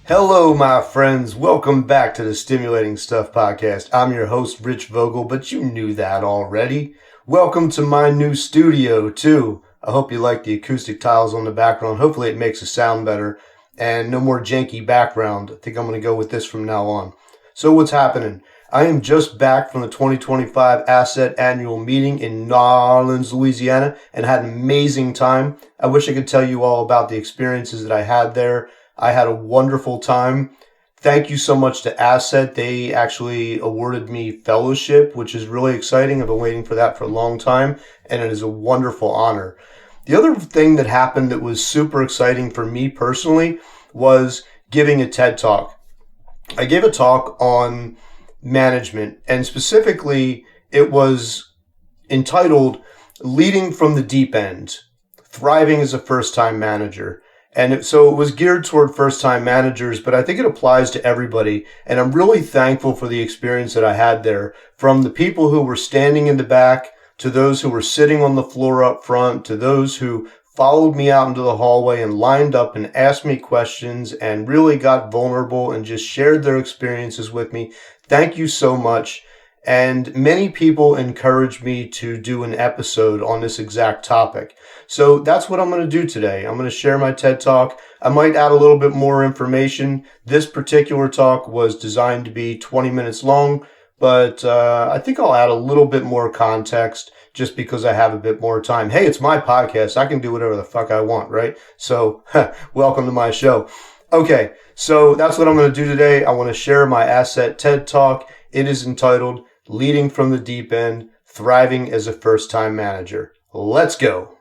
Hello, my friends. Welcome back to the Stimulating Stuff Podcast. I'm your host, Rich Vogel, but you knew that already. Welcome to my new studio, too. I hope you like the acoustic tiles on the background. Hopefully it makes the sound better and no more janky background. I think I'm going to go with this from now on. So what's happening? I am just back from the 2025 Asset Annual Meeting in New Orleans, Louisiana, and had an amazing time. I wish I could tell you all about the experiences that I had there. I had a wonderful time. Thank you so much to Asset. They actually awarded me fellowship, which is really exciting. I've been waiting for that for a long time, and it is a wonderful honor. The other thing that happened that was super exciting for me personally was giving a TED Talk. I gave a talk on management, and specifically it was entitled Leading from the Deep End, Thriving as a First-Time Manager. And so it was geared toward first-time managers, but I think it applies to everybody. And I'm really thankful for the experience that I had there, from the people who were standing in the back, to those who were sitting on the floor up front, to those who followed me out into the hallway and lined up and asked me questions and really got vulnerable and just shared their experiences with me. Thank you so much. And many people encouraged me to do an episode on this exact topic. So that's what I'm going to do today. I'm going to share my TED Talk. I might add a little bit more information. This particular talk was designed to be 20 minutes long, but I think I'll add a little bit more context just because I have a bit more time. Hey, it's my podcast. I can do whatever the fuck I want, right? So welcome to my show. Okay, so that's what I'm going to do today. I want to share my Asset TED Talk. It is entitled Leading from the Deep End, Thriving as a First-Time Manager. Let's go.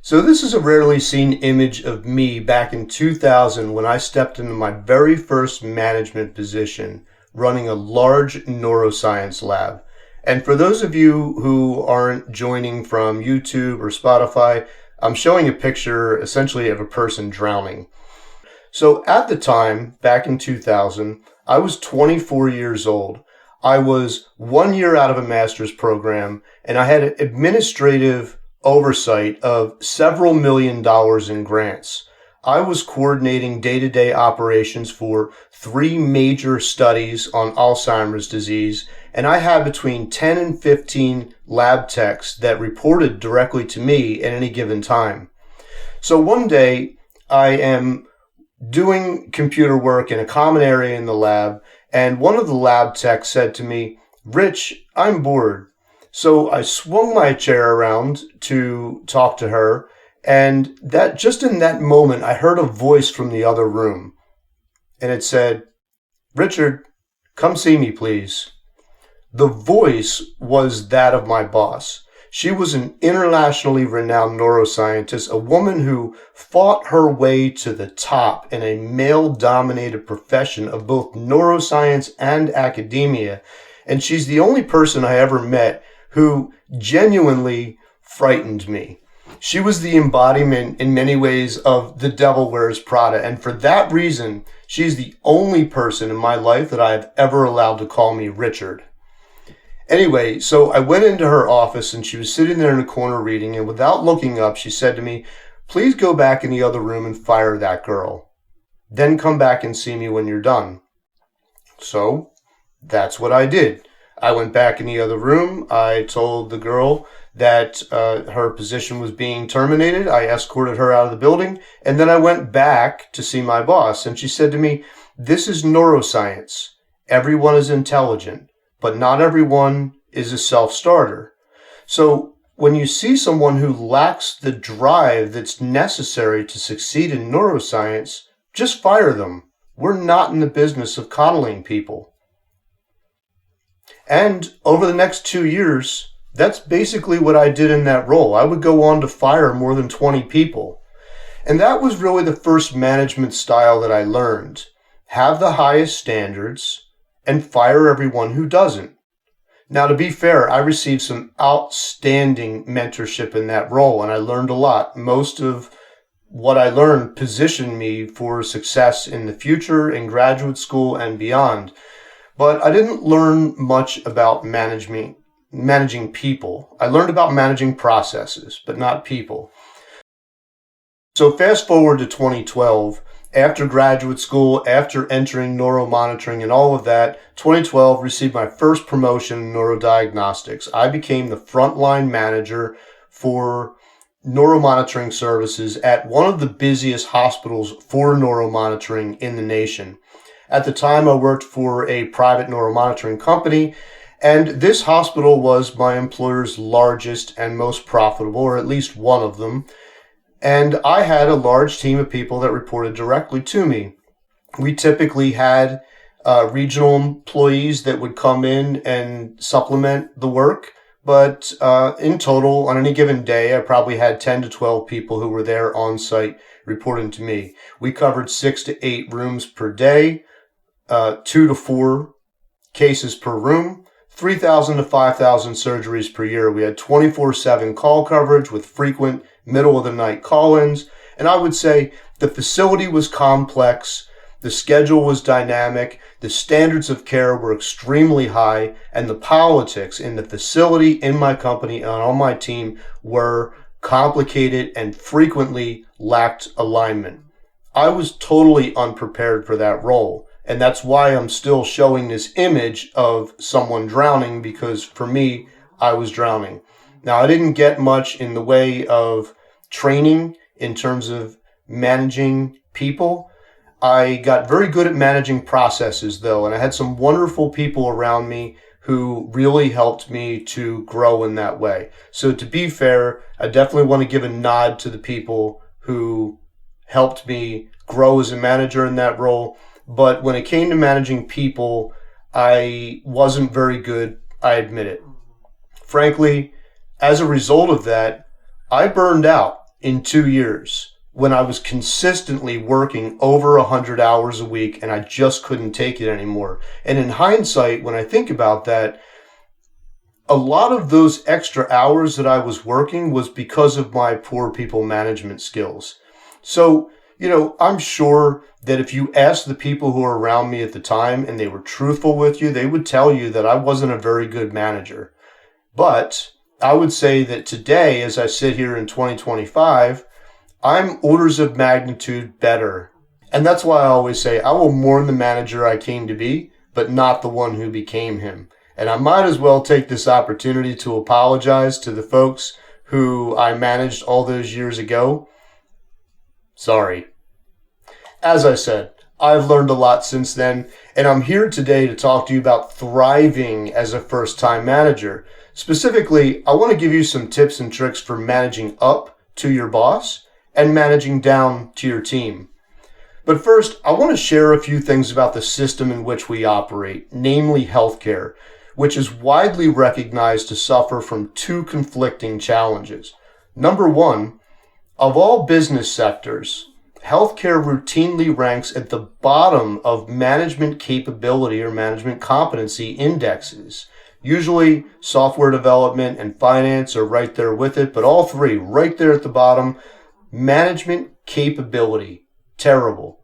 So this is a rarely seen image of me back in 2000 when I stepped into my very first management position, running a large neuroscience lab. And for those of you who aren't joining from YouTube or Spotify, I'm showing a picture essentially of a person drowning. So at the time, back in 2000, I was 24 years old. I was 1 year out of a master's program, and I had administrative oversight of several $1 million in grants. I was coordinating day-to-day operations for 3 major studies on Alzheimer's disease, and I had between 10 and 15 lab techs that reported directly to me at any given time. So one day, I am doing computer work in a common area in the lab, and one of the lab techs said to me, "Rich, I'm bored." So I swung my chair around to talk to her, and that just in that moment, I heard a voice from the other room, and it said, "Richard, come see me, please." The voice was that of my boss. She was an internationally renowned neuroscientist, a woman who fought her way to the top in a male-dominated profession of both neuroscience and academia. And she's the only person I ever met who genuinely frightened me. She was the embodiment in many ways of the devil wears Prada. And for that reason, she's the only person in my life that I have ever allowed to call me Richard. Anyway, so I went into her office and she was sitting there in a corner reading, and without looking up, she said to me, "Please go back in the other room and fire that girl. Then come back and see me when you're done." So that's what I did. I went back in the other room. I told the girl that her position was being terminated. I escorted her out of the building, and then I went back to see my boss, and she said to me, "This is neuroscience. Everyone is intelligent, but not everyone is a self-starter. So when you see someone who lacks the drive that's necessary to succeed in neuroscience, just fire them. We're not in the business of coddling people." And over the next 2 years, that's basically what I did in that role. I would go on to fire more than 20 people. And that was really the first management style that I learned. Have the highest standards and fire everyone who doesn't. Now, to be fair, I received some outstanding mentorship in that role, and I learned a lot. Most of what I learned positioned me for success in the future, in graduate school, and beyond. But I didn't learn much about managing people. I learned about managing processes, but not people. So fast forward to 2012, after graduate school, after entering neuromonitoring and all of that, 2012 received my first promotion in neurodiagnostics. I became the frontline manager for neuromonitoring services at one of the busiest hospitals for neuromonitoring in the nation. At the time, I worked for a private neuromonitoring company, and this hospital was my employer's largest and most profitable, or at least one of them. And I had a large team of people that reported directly to me. We typically had regional employees that would come in and supplement the work. But in total, on any given day, I probably had 10 to 12 people who were there on site reporting to me. We covered 6 to 8 rooms per day, 2 to 4 cases per room, 3,000 to 5,000 surgeries per year. We had 24/7 call coverage with frequent middle of the night call-ins. And I would say the facility was complex, the schedule was dynamic, the standards of care were extremely high, and the politics in the facility, in my company, and on my team were complicated and frequently lacked alignment. I was totally unprepared for that role. And that's why I'm still showing this image of someone drowning, because for me, I was drowning. Now, I didn't get much in the way of training in terms of managing people. I got very good at managing processes, though, and I had some wonderful people around me who really helped me to grow in that way. So to be fair, I definitely want to give a nod to the people who helped me grow as a manager in that role. But when it came to managing people, I wasn't very good, I admit it. Frankly, as a result of that, I burned out in 2 years when I was consistently working over 100 hours a week, and I just couldn't take it anymore. And in hindsight, when I think about that, a lot of those extra hours that I was working was because of my poor people management skills. So, I'm sure that if you asked the people who were around me at the time and they were truthful with you, they would tell you that I wasn't a very good manager. But I would say that today, as I sit here in 2025, I'm orders of magnitude better. And that's why I always say I will mourn the manager I came to be, but not the one who became him. And I might as well take this opportunity to apologize to the folks who I managed all those years ago. Sorry. As I said, I've learned a lot since then, and I'm here today to talk to you about thriving as a first-time manager. Specifically, I want to give you some tips and tricks for managing up to your boss and managing down to your team. But first, I want to share a few things about the system in which we operate, namely healthcare, which is widely recognized to suffer from 2 conflicting challenges. Number 1, of all business sectors, healthcare routinely ranks at the bottom of management capability or management competency indexes. Usually, software development and finance are right there with it, but all 3 right there at the bottom. Management capability, terrible.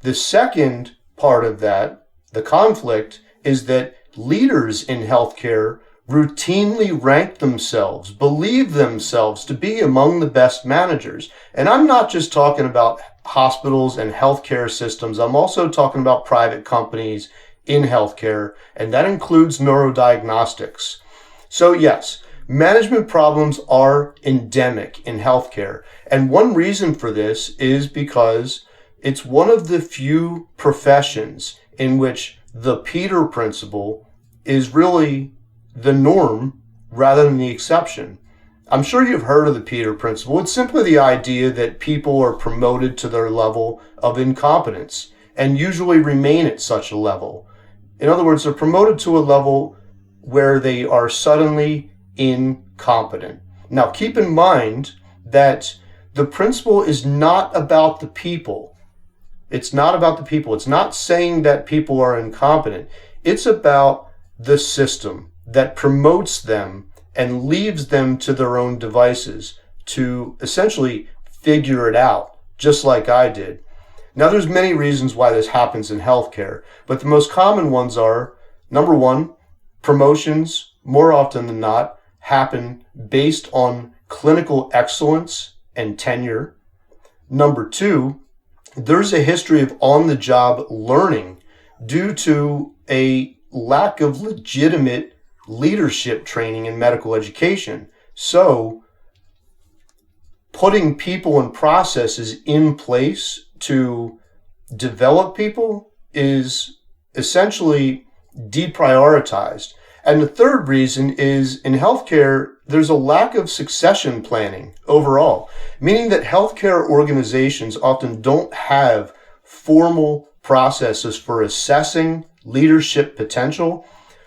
The second part of that, the conflict, is that leaders in healthcare routinely rank themselves, believe themselves to be among the best managers. And I'm not just talking about hospitals and healthcare systems. I'm also talking about private companies in healthcare, and that includes neurodiagnostics. So yes, management problems are endemic in healthcare. And one reason for this is because it's one of the few professions in which the Peter principle is really the norm rather than the exception. I'm sure you've heard of the Peter principle. It's simply the idea that people are promoted to their level of incompetence and usually remain at such a level. In other words, they're promoted to a level where they are suddenly incompetent. Now, keep in mind that the principle is not about the people. It's not about the people. It's not saying that people are incompetent. It's about the system that promotes them and leaves them to their own devices to essentially figure it out, just like I did. Now, there's many reasons why this happens in healthcare, but the most common ones are, number 1, promotions, more often than not, happen based on clinical excellence and tenure. Number two, there's a history of on-the-job learning due to a lack of legitimate leadership training in medical education. So, putting people and processes in place to develop people is essentially deprioritized. And the third reason is in healthcare, there's a lack of succession planning overall, meaning that healthcare organizations often don't have formal processes for assessing leadership potential,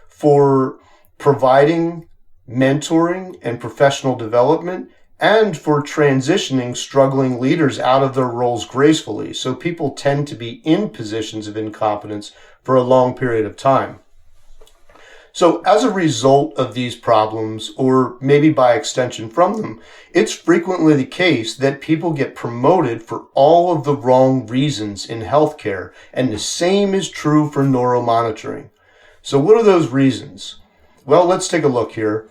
for providing mentoring and professional development, and for transitioning struggling leaders out of their roles gracefully. So people tend to be in positions of incompetence for a long period of time. So as a result of these problems, or maybe by extension from them, it's frequently the case that people get promoted for all of the wrong reasons in healthcare, and the same is true for neuromonitoring. So what are those reasons? Well, let's take a look here.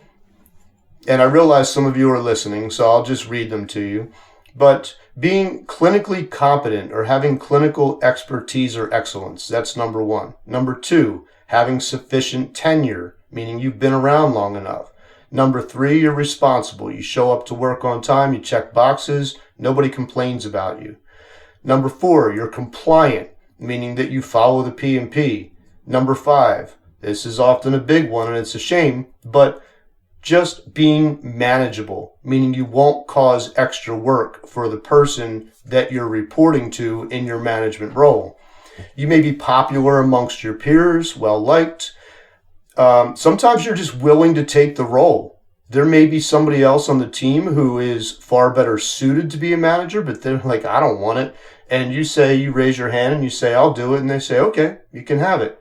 And I realize some of you are listening, so I'll just read them to you. But being clinically competent or having clinical expertise or excellence, that's number one. Number two, having sufficient tenure, meaning you've been around long enough. Number three, you're responsible. You show up to work on time, you check boxes, nobody complains about you. Number four, you're compliant, meaning that you follow the P&P. Number five, this is often a big one and it's a shame, but just being manageable, meaning you won't cause extra work for the person that you're reporting to in your management role. You may be popular amongst your peers, well-liked. Sometimes you're just willing to take the role. There may be somebody else on the team who is far better suited to be a manager, but they're like, I don't want it. And you raise your hand and you say, I'll do it. And they say, okay, you can have it.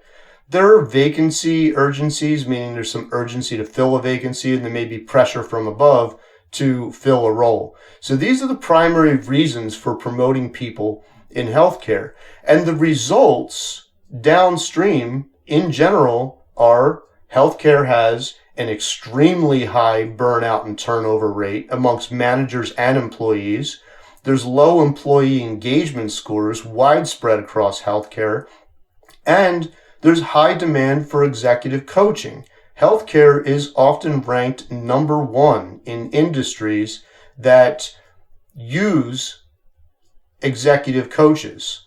There are vacancy urgencies, meaning there's some urgency to fill a vacancy, and there may be pressure from above to fill a role. So these are the primary reasons for promoting people in healthcare. And the results downstream in general are healthcare has an extremely high burnout and turnover rate amongst managers and employees. There's low employee engagement scores widespread across healthcare, and there's high demand for executive coaching. Healthcare is often ranked number one in industries that use executive coaches.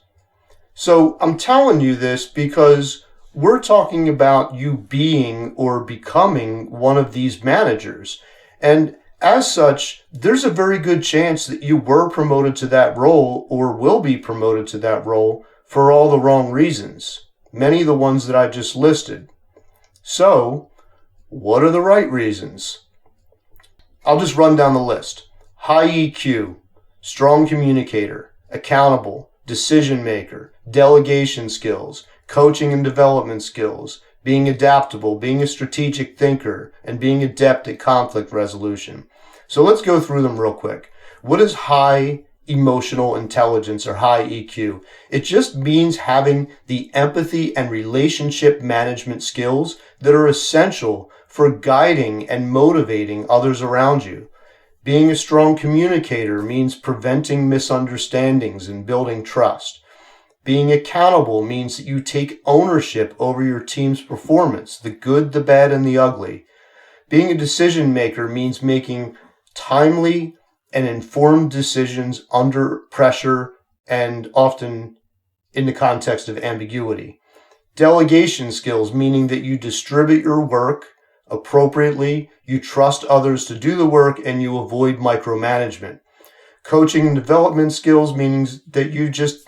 So I'm telling you this because we're talking about you being or becoming one of these managers. And as such, there's a very good chance that you were promoted to that role or will be promoted to that role for all the wrong reasons. Many of the ones that I just listed. So, what are the right reasons? I'll just run down the list. High EQ, strong communicator, accountable, decision maker, delegation skills, coaching and development skills, being adaptable, being a strategic thinker, and being adept at conflict resolution. So let's go through them real quick. What is high emotional intelligence or high EQ? It just means having the empathy and relationship management skills that are essential for guiding and motivating others around you. Being a strong communicator means preventing misunderstandings and building trust. Being accountable means that you take ownership over your team's performance, the good, the bad, and the ugly. Being a decision maker means making timely and informed decisions under pressure and often in the context of ambiguity. Delegation skills, meaning that you distribute your work appropriately, you trust others to do the work, and you avoid micromanagement. Coaching and development skills means that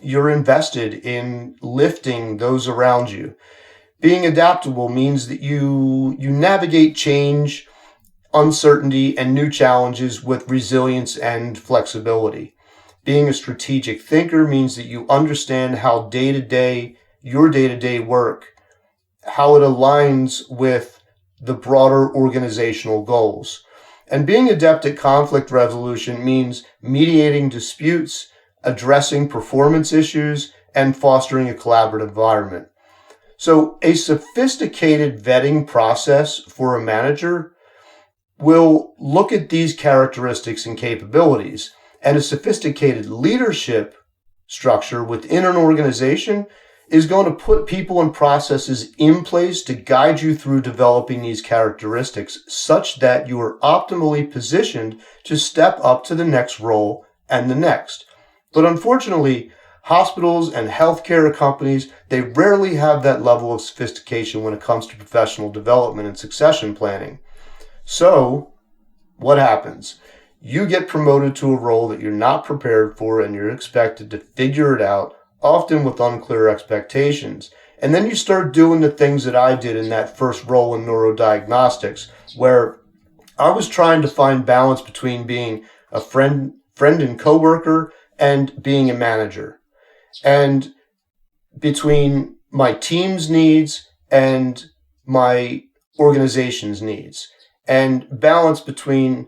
you're invested in lifting those around you. Being adaptable means that you navigate change, uncertainty, and new challenges with resilience and flexibility. Being a strategic thinker means that you understand how your day-to-day work, how it aligns with the broader organizational goals. And being adept at conflict resolution means mediating disputes, addressing performance issues, and fostering a collaborative environment. So a sophisticated vetting process for a manager will look at these characteristics and capabilities. And a sophisticated leadership structure within an organization is going to put people and processes in place to guide you through developing these characteristics such that you are optimally positioned to step up to the next role and the next. But unfortunately, hospitals and healthcare companies, they rarely have that level of sophistication when it comes to professional development and succession planning. So, what happens? You get promoted to a role that you're not prepared for and you're expected to figure it out, often with unclear expectations. And then you start doing the things that I did in that first role in neurodiagnostics, where I was trying to find balance between being a friend and coworker and being a manager, and between my team's needs and my organization's needs, and balance between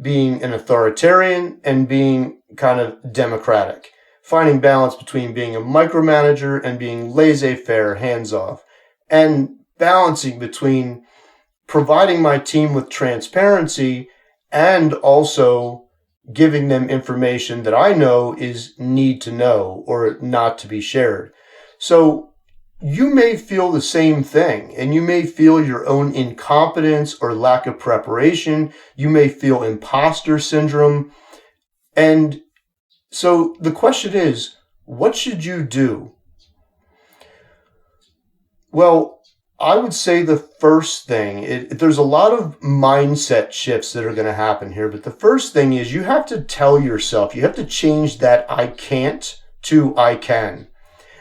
being an authoritarian and being kind of democratic, finding balance between being a micromanager and being laissez-faire, hands-off, and balancing between providing my team with transparency and also giving them information that I know is need to know or not to be shared. So you may feel the same thing, and you may feel your own incompetence or lack of preparation. You may feel imposter syndrome. And so the question is, what should you do? Well, I would say the first thing, there's a lot of mindset shifts that are going to happen here, but the first thing is you have to tell yourself, you have to change that I can't to I can.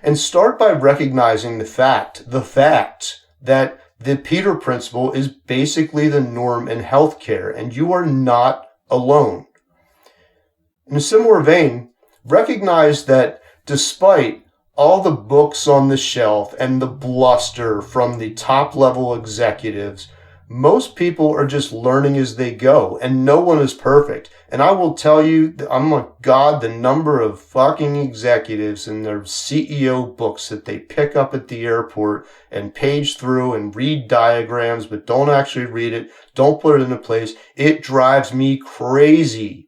And start by recognizing the fact that the Peter Principle is basically the norm in healthcare, and you are not alone. In a similar vein, recognize that despite all the books on the shelf and the bluster from the top level executives, most people are just learning as they go, and no one is perfect. And I will tell you, the number of fucking executives and their CEO books that they pick up at the airport and page through and read diagrams, but don't actually read it, don't put it into place. It drives me crazy.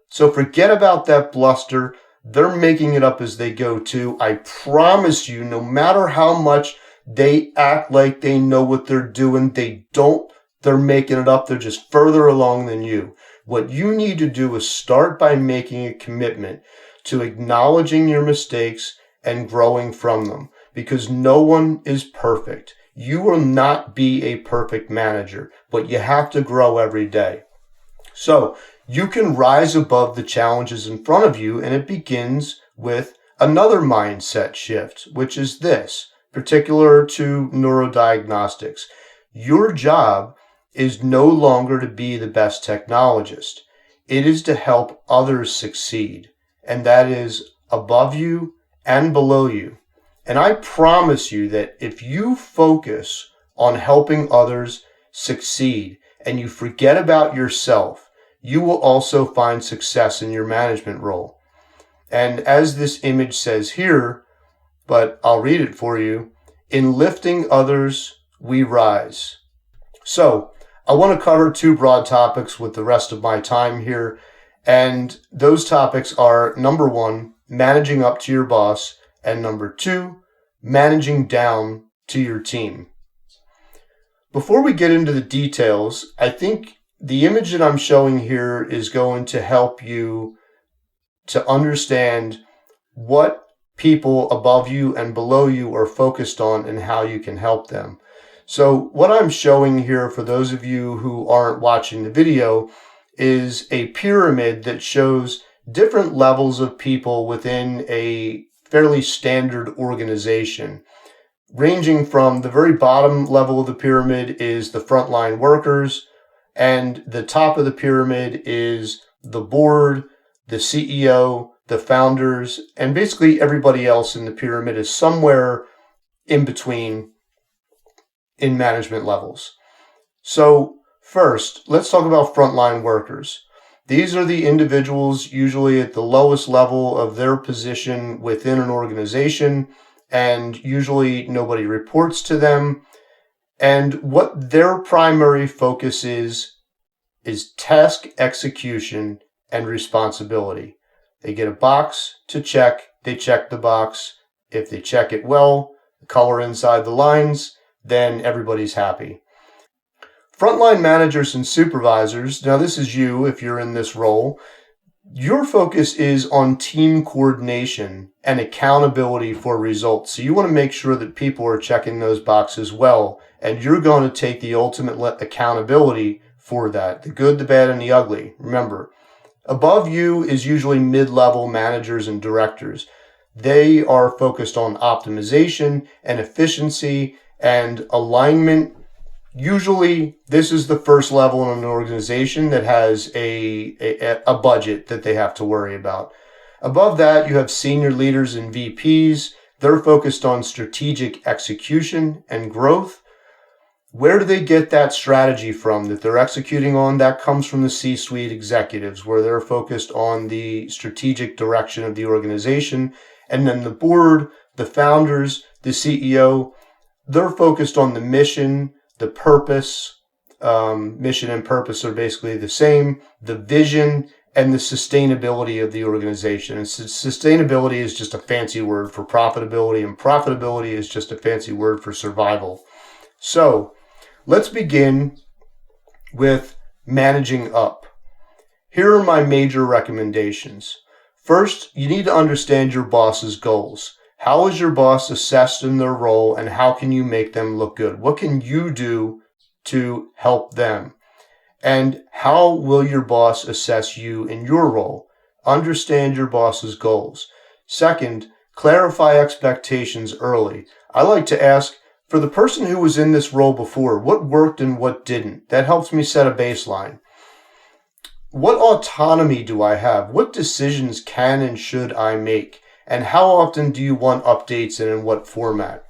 So forget about that bluster. They're making it up as they go too. I promise you, no matter how much they act like they know what they're doing, they don't. They're making it up. They're just further along than you. What you need to do is start by making a commitment to acknowledging your mistakes and growing from them, because no one is perfect. You will not be a perfect manager, but you have to grow every day. So you can rise above the challenges in front of you, and it begins with another mindset shift, which is this, particular to neurodiagnostics. Your job is no longer to be the best technologist. It is to help others succeed, and that is above you and below you. And I promise you that if you focus on helping others succeed and you forget about yourself, you will also find success in your management role. And as this image says here, but I'll read it for you, in lifting others, we rise. So I want to cover two broad topics with the rest of my time here. And those topics are, number one, managing up to your boss, and number two, managing down to your team. Before we get into the details, I think the image that I'm showing here is going to help you to understand what people above you and below you are focused on and how you can help them. So what I'm showing here, for those of you who aren't watching the video, is a pyramid that shows different levels of people within a fairly standard organization. Ranging from the very bottom level of the pyramid is the frontline workers, and the top of the pyramid is the board, the CEO, the founders, and basically everybody else in the pyramid is somewhere in between in management levels. So first, let's talk about frontline workers. These are the individuals usually at the lowest level of their position within an organization, and usually nobody reports to them. And what their primary focus is task execution and responsibility. They get a box to check. They check the box. If they check it well, the color inside the lines, then everybody's happy. Frontline managers and supervisors, now this is you if you're in this role, your focus is on team coordination and accountability for results. So you want to make sure that people are checking those boxes well, and you're going to take the ultimate accountability for that, the good, the bad, and the ugly. Remember, above you is usually mid-level managers and directors. They are focused on optimization and efficiency and alignment. Usually, this is the first level in an organization that has a budget that they have to worry about. Above that, you have senior leaders and VPs. They're focused on strategic execution and growth. Where do they get that strategy from that they're executing on? That comes from the C-suite executives, where they're focused on the strategic direction of the organization. And then the board, the founders, the CEO, they're focused on the mission, the purpose. Mission and purpose are basically the same, the vision, and the sustainability of the organization. And sustainability is just a fancy word for profitability, and profitability is just a fancy word for survival. So let's begin with managing up. Here are my major recommendations. First, you need to understand your boss's goals. How is your boss assessed in their role, and how can you make them look good? What can you do to help them? And how will your boss assess you in your role? Understand your boss's goals. Second, clarify expectations early. I like to ask, for the person who was in this role before, what worked and what didn't? That helps me set a baseline. What autonomy do I have? What decisions can and should I make? And how often do you want updates and in what format?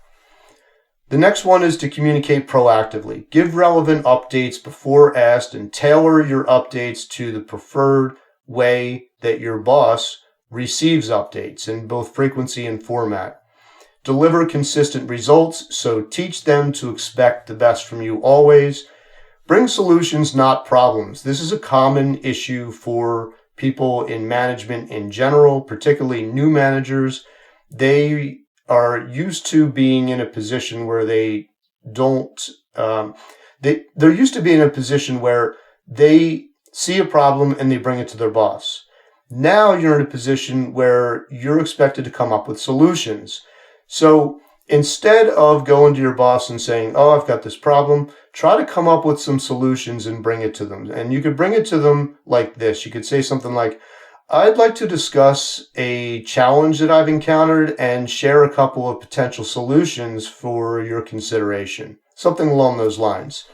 The next one is to communicate proactively. Give relevant updates before asked and tailor your updates to the preferred way that your boss receives updates in both frequency and format. Deliver consistent results, so teach them to expect the best from you always. Bring solutions, not problems. This is a common issue for people in management in general, particularly new managers. They are used to being in a position where they don't, they're used to being in a position where they see a problem and they bring it to their boss. Now you're in a position where you're expected to come up with solutions. So instead of going to your boss and saying, oh, I've got this problem, try to come up with some solutions and bring it to them. And you could bring it to them like this. You could say something like, I'd like to discuss a challenge that I've encountered and share a couple of potential solutions for your consideration. Something along those lines.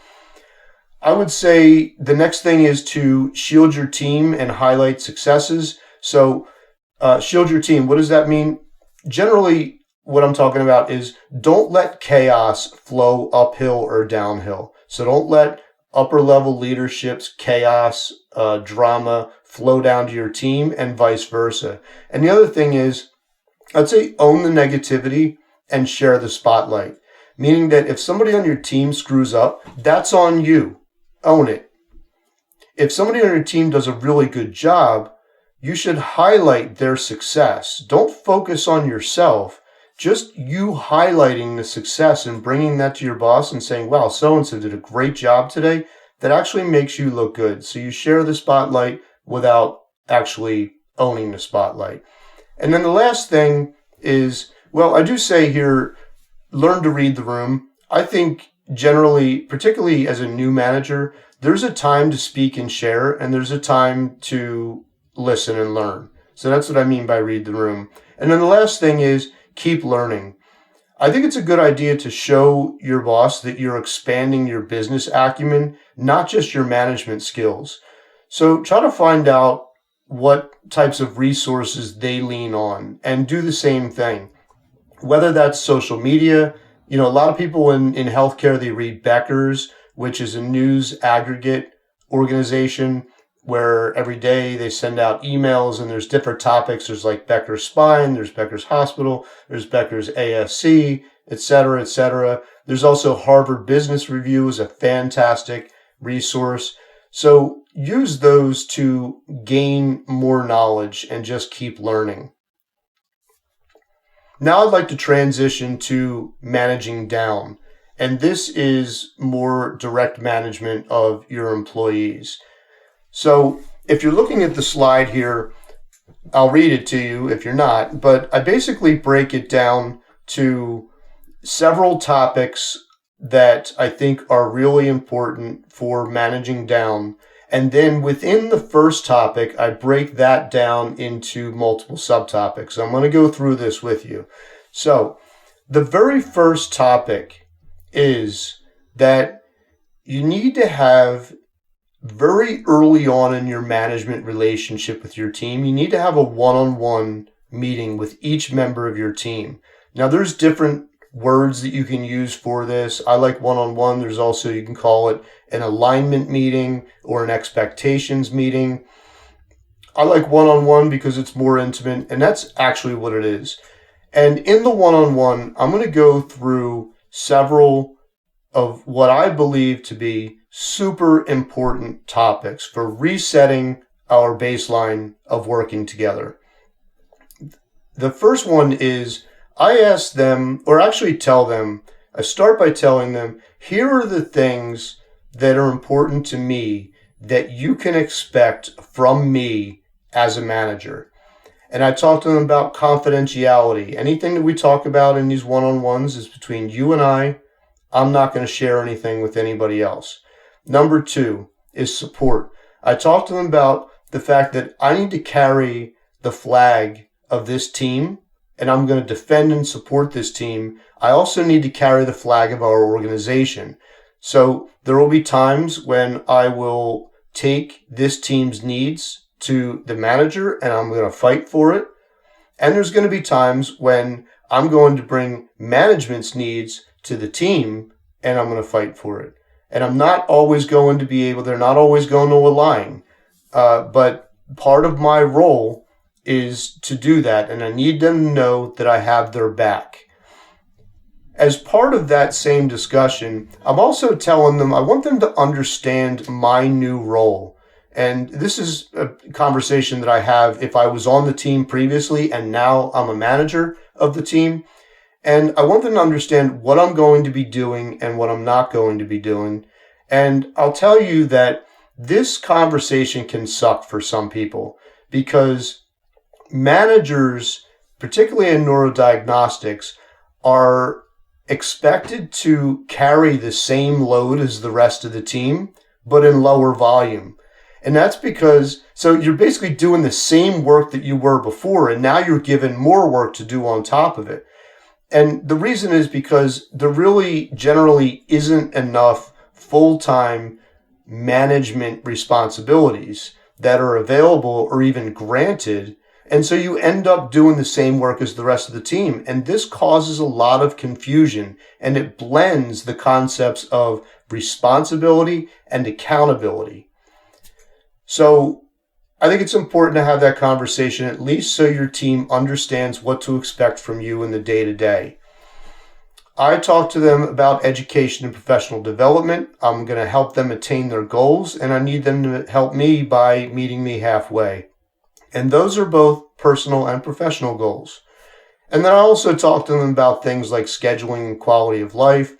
I would say the next thing is to shield your team and highlight successes. So shield your team. What does that mean? Generally, what I'm talking about is don't let chaos flow uphill or downhill. So don't let upper level leadership's chaos, drama flow down to your team and vice versa. And the other thing is, I'd say own the negativity and share the spotlight. Meaning that if somebody on your team screws up, that's on you. Own it. If somebody on your team does a really good job, you should highlight their success. Don't focus on yourself. Just you highlighting the success and bringing that to your boss and saying, wow, so-and-so did a great job today. That actually makes you look good. So you share the spotlight without actually owning the spotlight. And then the last thing is, well, I do say here, learn to read the room. I think generally, particularly as a new manager, there's a time to speak and share, and there's a time to listen and learn. So that's what I mean by read the room. And then the last thing is keep learning. I think it's a good idea to show your boss that you're expanding your business acumen, not just your management skills. So try to find out what types of resources they lean on and do the same thing. Whether that's social media, a lot of people in healthcare, they read Becker's, which is a news aggregate organization where every day they send out emails and there's different topics. There's like Becker's Spine, there's Becker's Hospital, there's Becker's ASC, et cetera, et cetera. There's also Harvard Business Review is a fantastic resource. So use those to gain more knowledge and just keep learning. Now I'd like to transition to managing down. And this is more direct management of your employees. So if you're looking at the slide here, I'll read it to you if you're not, but I basically break it down to several topics that I think are really important for managing down. And then within the first topic, I break that down into multiple subtopics. I'm going to go through this with you. So the very first topic is that you need to have very early on in your management relationship with your team, you need to have a one-on-one meeting with each member of your team. Now, there's different words that you can use for this. I like one-on-one. There's also, you can call it an alignment meeting or an expectations meeting. I like one-on-one because it's more intimate, and that's actually what it is. And in the one-on-one, I'm going to go through several of what I believe to be super important topics for resetting our baseline of working together. The first one is I ask them, or actually tell them, I start by telling them, here are the things that are important to me that you can expect from me as a manager. And I talk to them about confidentiality. Anything that we talk about in these one-on-ones is between you and I. I'm not going to share anything with anybody else. Number 2 is support. I talk to them about the fact that I need to carry the flag of this team, and I'm going to defend and support this team. I also need to carry the flag of our organization. So there will be times when I will take this team's needs to the manager and I'm going to fight for it. And there's going to be times when I'm going to bring management's needs to the team and I'm going to fight for it. And I'm not always going to be able, they're not always going to align. But part of my role is to do that. And I need them to know that I have their back. As part of that same discussion, I'm also telling them, I want them to understand my new role. And this is a conversation that I have if I was on the team previously and now I'm a manager of the team. And I want them to understand what I'm going to be doing and what I'm not going to be doing. And I'll tell you that this conversation can suck for some people because managers, particularly in neurodiagnostics, are expected to carry the same load as the rest of the team, but in lower volume. And that's because, so you're basically doing the same work that you were before, and now you're given more work to do on top of it. And the reason is because there really generally isn't enough full-time management responsibilities that are available or even granted. And so you end up doing the same work as the rest of the team. And this causes a lot of confusion, and it blends the concepts of responsibility and accountability. So I think it's important to have that conversation, at least so your team understands what to expect from you in the day-to-day. I talk to them about education and professional development. I'm going to help them attain their goals, and I need them to help me by meeting me halfway. And those are both personal and professional goals. And then I also talk to them about things like scheduling and quality of life.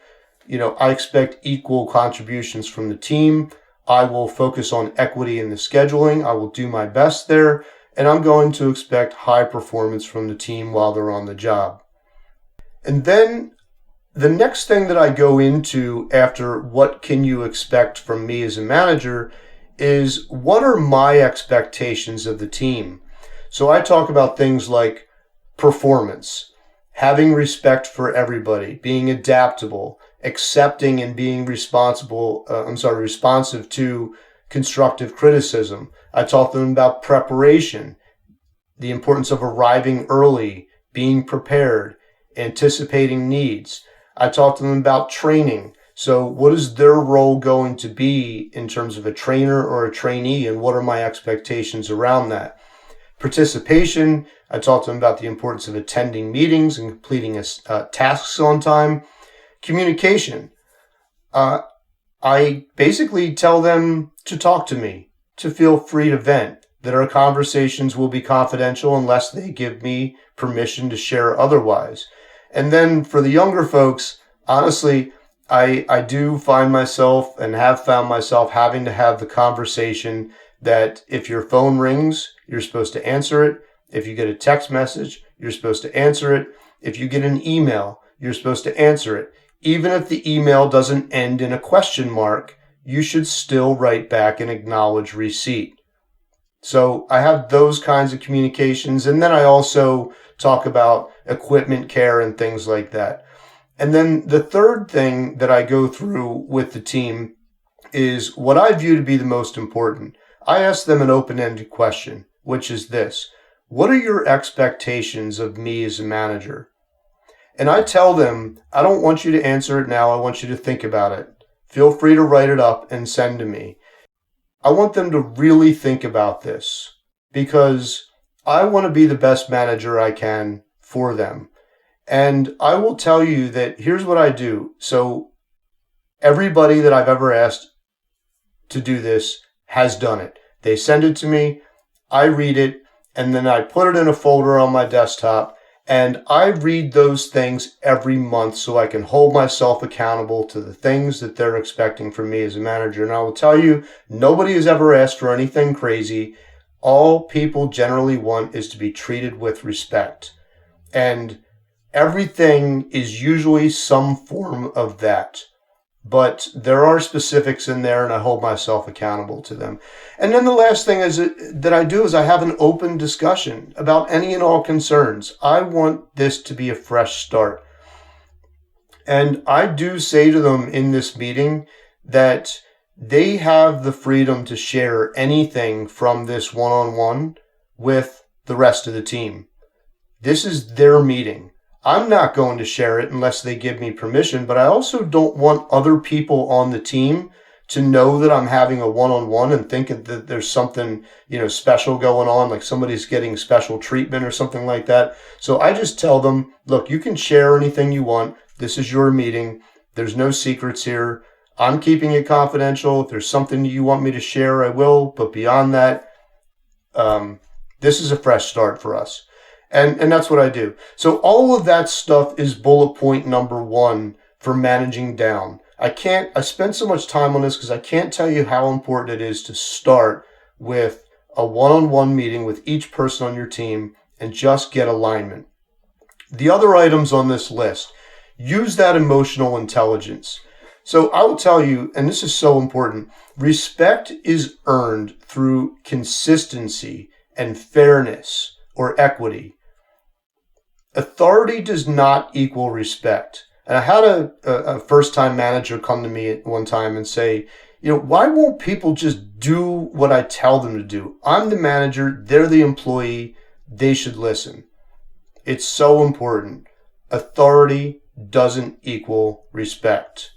I expect equal contributions from the team. I will focus on equity in the scheduling. I will do my best there. And I'm going to expect high performance from the team while they're on the job. And then the next thing that I go into after what can you expect from me as a manager is what are my expectations of the team? So I talk about things like performance, having respect for everybody, being adaptable, accepting and being responsive to constructive criticism. I talk to them about preparation, the importance of arriving early, being prepared, anticipating needs. I talk to them about training. So what is their role going to be in terms of a trainer or a trainee, and what are my expectations around that? Participation, I talk to them about the importance of attending meetings and completing tasks on time. Communication, I basically tell them to talk to me. to feel free to vent, that our conversations will be confidential unless they give me permission to share otherwise. And then for the younger folks, honestly, I do find myself and have found myself having to have the conversation that if your phone rings, you're supposed to answer it. If you get a text message, you're supposed to answer it. If you get an email, you're supposed to answer it. Even if the email doesn't end in a question mark, you should still write back and acknowledge receipt. So I have those kinds of communications. And then I also talk about equipment care and things like that. And then the third thing that I go through with the team is what I view to be the most important. I ask them an open-ended question, which is this: what are your expectations of me as a manager? And I tell them, I don't want you to answer it now. I want you to think about it. Feel free to write it up and send to me. I want them to really think about this because I want to be the best manager I can for them. And I will tell you that here's what I do. So everybody that I've ever asked to do this has done it. They send it to me, I read it, and then I put it in a folder on my desktop, and I read those things every month so I can hold myself accountable to the things that they're expecting from me as a manager. And I will tell you, nobody has ever asked for anything crazy. All people generally want is to be treated with respect. And everything is usually some form of that. But there are specifics in there, and I hold myself accountable to them. And then the last thing that I do is I have an open discussion about any and all concerns. I want this to be a fresh start. And I do say to them in this meeting that they have the freedom to share anything from this one-on-one with the rest of the team. This is their meeting. I'm not going to share it unless they give me permission, but I also don't want other people on the team to know that I'm having a one-on-one and think that there's something, special going on, like somebody's getting special treatment or something like that. So I just tell them, look, you can share anything you want. This is your meeting. There's no secrets here. I'm keeping it confidential. If there's something you want me to share, I will. But beyond that, this is a fresh start for us. And that's what I do. So all of that stuff is bullet point number 1 for managing down. I spend so much time on this because I can't tell you how important it is to start with a one-on-one meeting with each person on your team and just get alignment. The other items on this list, use that emotional intelligence. So I will tell you, and this is so important, respect is earned through consistency and fairness or equity. Authority does not equal respect. And I had a first-time manager come to me at one time and say, why won't people just do what I tell them to do? I'm the manager, they're the employee, they should listen. It's so important. Authority doesn't equal respect.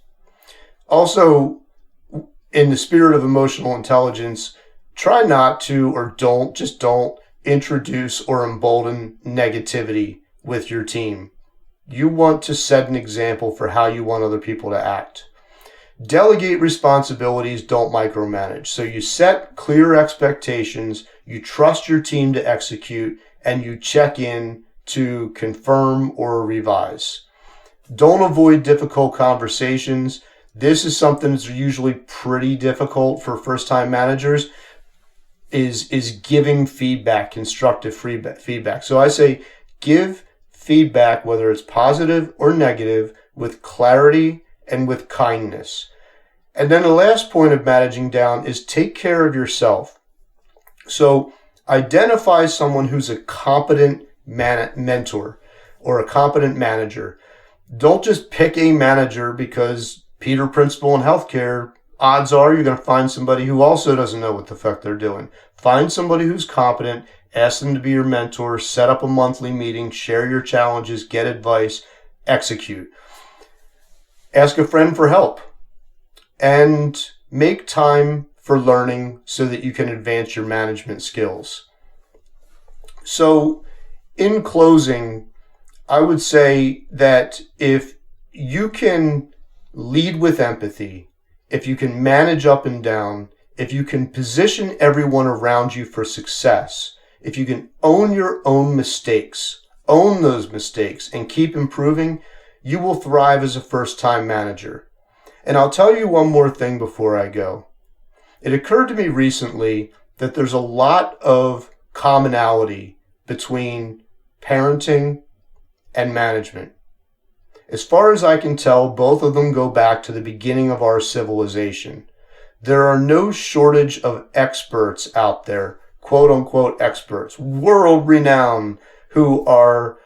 Also, in the spirit of emotional intelligence, try not to or don't introduce or embolden negativity with your team. You want to set an example for how you want other people to act. Delegate responsibilities, don't micromanage. So you set clear expectations, you trust your team to execute, and you check in to confirm or revise. Don't avoid difficult conversations. This is something that's usually pretty difficult for first-time managers, is giving feedback, constructive feedback. So I say give feedback, whether it's positive or negative, with clarity and with kindness. And then the last point of managing down is take care of yourself. So identify someone who's a competent mentor or a competent manager. Don't just pick a manager because Peter Principal in healthcare, odds are you're going to find somebody who also doesn't know what the fuck they're doing. Find somebody who's competent. Ask them to be your mentor, set up a monthly meeting, share your challenges, get advice, execute. Ask a friend for help, and make time for learning so that you can advance your management skills. So in closing, I would say that if you can lead with empathy, if you can manage up and down, if you can position everyone around you for success, if you can own your own mistakes, own those mistakes, and keep improving, you will thrive as a first-time manager. And I'll tell you one more thing before I go. It occurred to me recently that there's a lot of commonality between parenting and management. As far as I can tell, both of them go back to the beginning of our civilization. There are no shortage of experts out there, quote unquote experts, world renowned, who are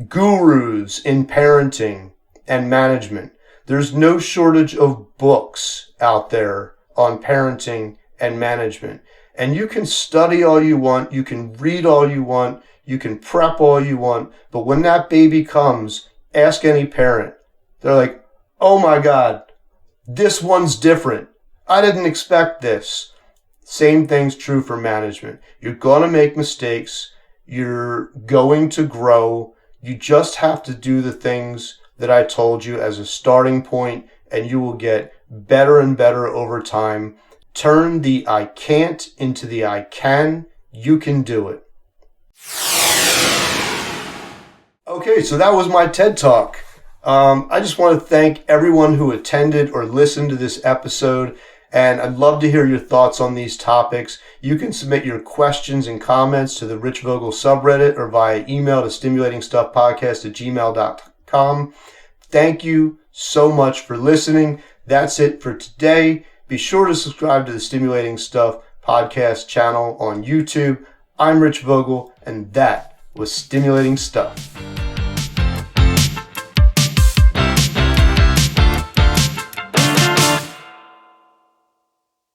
gurus in parenting and management. There's no shortage of books out there on parenting and management. And you can study all you want, you can read all you want, you can prep all you want, but when that baby comes, ask any parent. They're like, oh my God, this one's different. I didn't expect this. Same thing's true for management. You're going to make mistakes. You're going to grow. You just have to do the things that I told you as a starting point, and you will get better and better over time. Turn the I can't into the I can. You can do it. Okay, so that was my TED Talk. I just want to thank everyone who attended or listened to this episode, and I'd love to hear your thoughts on these topics. You can submit your questions and comments to the Rich Vogel subreddit or via email to stimulatingstuffpodcast@gmail.com. Thank you so much for listening. That's it for today. Be sure to subscribe to the Stimulating Stuff podcast channel on YouTube. I'm Rich Vogel, and that was Stimulating Stuff.